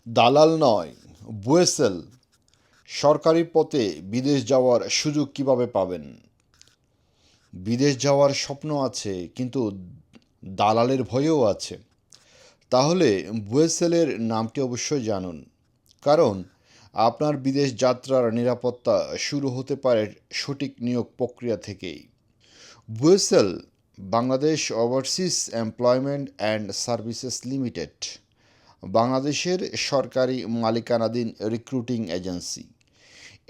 দালাল নয়, বুয়েসেল। সরকারি পথে বিদেশ যাওয়ার সুযোগ কিভাবে পাবেন? বিদেশ যাওয়ার স্বপ্ন আছে, কিন্তু দালালের ভয়ও আছে। তাহলে বুয়েসেলের নামটি অবশ্যই জানুন। কারণ আপনার বিদেশ যাত্রার নিরাপত্তা শুরু হতে পারে সঠিক নিয়োগ প্রক্রিয়া থেকেই। বুয়েসেল Bangladesh overseas employment and services limited, বাংলাদেশের সরকারি মালিকানাধীন রিক্রুটিং এজেন্সি।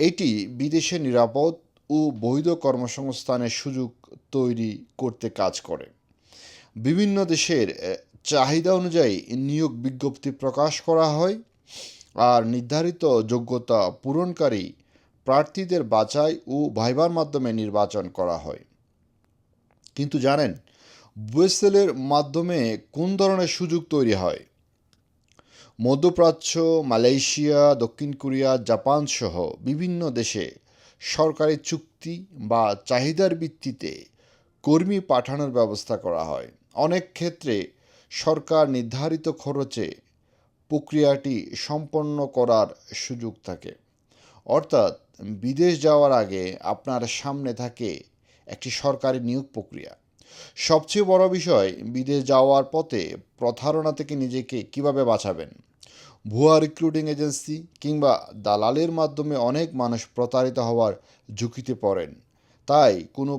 এটি বিদেশে নিরাপদ ও বৈধ কর্মসংস্থানের সুযোগ তৈরি করতে কাজ করে। বিভিন্ন দেশের চাহিদা অনুযায়ী নিয়োগ বিজ্ঞপ্তি প্রকাশ করা হয়, আর নির্ধারিত যোগ্যতা পূরণকারী প্রার্থীদের বাছাই ও ভাইবার মাধ্যমে নির্বাচন করা হয়। কিন্তু জানেন বুয়েসেলের মাধ্যমে কোন ধরনের সুযোগ তৈরি হয়? মধ্যপ্রাচ্য, মালয়েশিয়া, দক্ষিণ কোরিয়া, জাপান সহ বিভিন্ন দেশে সরকারি চুক্তি বা চাহিদার ভিত্তিতে কর্মী পাঠানোর ব্যবস্থা করা হয়। অনেক ক্ষেত্রে সরকার নির্ধারিত খরচে প্রক্রিয়াটি সম্পন্ন করার সুযোগ থাকে। অর্থাৎ বিদেশ যাওয়ার আগে আপনার সামনে থাকে একটি সরকারি নিয়োগ প্রক্রিয়া। সবচেয়ে বড় বিষয়, বিদেশ যাওয়ার পথে প্রতারণা থেকে নিজেকে কিভাবে বাঁচাবেন। ভুয়া রিক্রুটিং এজেন্সি কিংবা দালালের মাধ্যমে অনেক মানুষ প্রতারিত হওয়ার ঝুঁকিতে পড়েন। তাই কোনো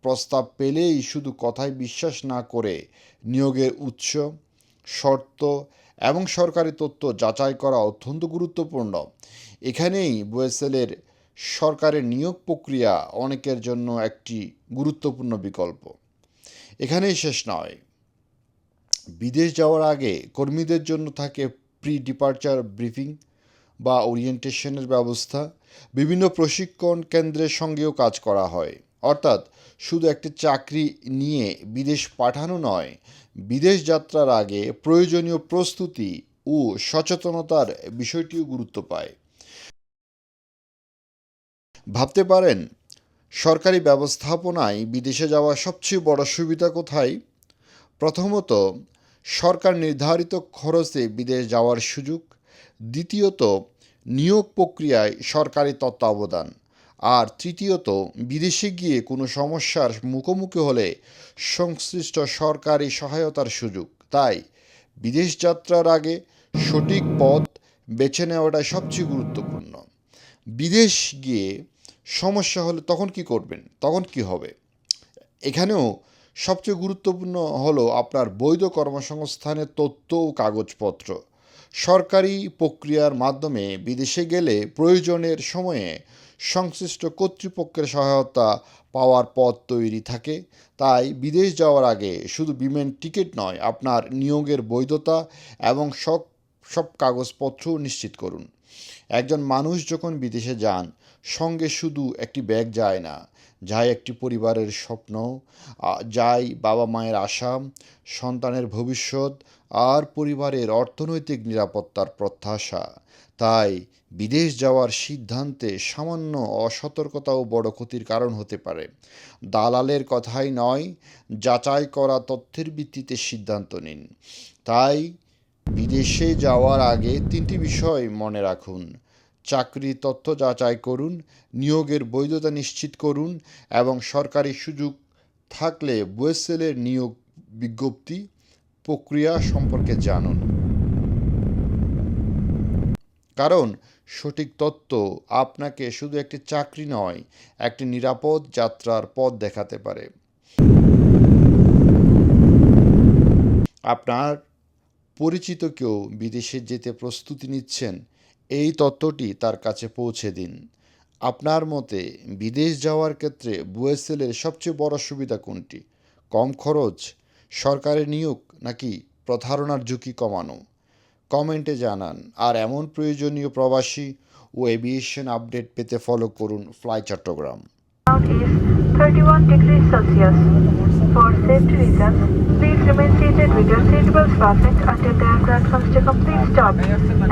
প্রস্তাব পেলেই শুধু কথায় বিশ্বাস না করে নিয়োগের উৎস, শর্ত এবং সরকারি তথ্য যাচাই করা অত্যন্ত গুরুত্বপূর্ণ। এখানেই বুয়েসেলের সরকারের নিয়োগ প্রক্রিয়া অনেকের জন্য একটি গুরুত্বপূর্ণ বিকল্প। এখানেই শেষ নয়, বিদেশ যাওয়ার আগে কর্মীদের জন্য থাকে প্রি ডিপার্চার ব্রিফিং বা ওরিয়েন্টেশনের ব্যবস্থা। বিভিন্ন প্রশিক্ষণ কেন্দ্রের সঙ্গেও কাজ করা হয়। অর্থাৎ শুধু একটি চাকরি নিয়ে বিদেশ পাঠানো নয়, বিদেশ যাত্রার আগে প্রয়োজনীয় প্রস্তুতি ও সচেতনতার বিষয়টিও গুরুত্ব পায়। ভাবতে পারেন, সরকারি ব্যবস্থাপনায় বিদেশে যাওয়ার সবচেয়ে বড় সুবিধা কোথায়? প্রথমত, সরকার নির্ধারিত খরচে বিদেশ যাওয়ার সুযোগ। দ্বিতীয়ত, নিয়োগ প্রক্রিয়ায় সরকারি তত্ত্বাবধান। আর তৃতীয়ত, বিদেশে গিয়ে কোনো সমস্যার মুখোমুখি হলে সংশ্লিষ্ট সরকারি সহায়তার সুযোগ। তাই বিদেশ যাত্রার আগে সঠিক পথ বেছে নেওয়াটাই সবচেয়ে গুরুত্বপূর্ণ। বিদেশ গিয়ে সমস্যা হলে তখন কি করবেন? তখন কি হবে? এখানেও সবচেয়ে গুরুত্বপূর্ণ হলো আপনার বৈধ কর্মসংস্থানের তথ্য ও কাগজপত্র। সরকারি প্রক্রিয়ার মাধ্যমে বিদেশে গেলে প্রয়োজনের সময়ে সংশ্লিষ্ট কর্তৃপক্ষের সহায়তা পাওয়ার পথ তৈরি থাকে। তাই বিদেশ যাওয়ার আগে শুধু বিমান টিকিট নয়, আপনার নিয়োগের বৈধতা এবং সব সব কাগজপত্র নিশ্চিত করুন। একজন মানুষ যখন বিদেশে যান, সঙ্গে শুধু একটি ব্যাগ যায় না, যায় একটি পরিবারের স্বপ্ন, যায় বাবা মায়ের আশা, সন্তানের ভবিষ্যৎ আর পরিবারের অর্থনৈতিক নিরাপত্তার প্রত্যাশা। তাই বিদেশ যাওয়ার সিদ্ধান্তে সামান্য অসতর্কতাও বড় ক্ষতির কারণ হতে পারে। দালালের কথাই নয়, যাচাই করা তথ্যের ভিত্তিতে সিদ্ধান্ত নিন। তাই বিদেশে যাওয়ার আগে তিনটি বিষয় মনে রাখুন: চাকরির তথ্য যাচাই করুন, নিয়োগের বৈধতা নিশ্চিত করুন এবং সরকারি সুযোগ থাকলে বুয়েসেলের নিয়োগ বিজ্ঞপ্তি প্রক্রিয়া সম্পর্কে জানুন। কারণ সঠিক তথ্য আপনাকে শুধু একটি চাকরি নয়, একটি নিরাপদ যাত্রার পথ দেখাতে পারে। আপনার পরিচিত কেউ বিদেশে যেতে প্রস্তুতি নিচ্ছেন, এই তথ্যটি তার কাছে পৌঁছে দিন। আপনার মতে বিদেশ যাওয়ার ক্ষেত্রে বুয়েসেলের সবচেয়ে বড় সুবিধা কোনটি? কম খরচ, সরকারি নিয়োগ নাকি প্রতারণার ঝুঁকি কমানো? কমেন্টে জানান। আর এমন প্রয়োজনীয় প্রবাসী ও এভিয়েশন আপডেট পেতে ফলো করুন fly Chittagong. Out is 31 degrees Celsius. For safety reasons, please remain seated with your seatbelts fastened until the aircraft comes to complete stop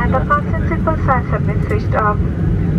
and the fasten seatbelt signs have been switched off.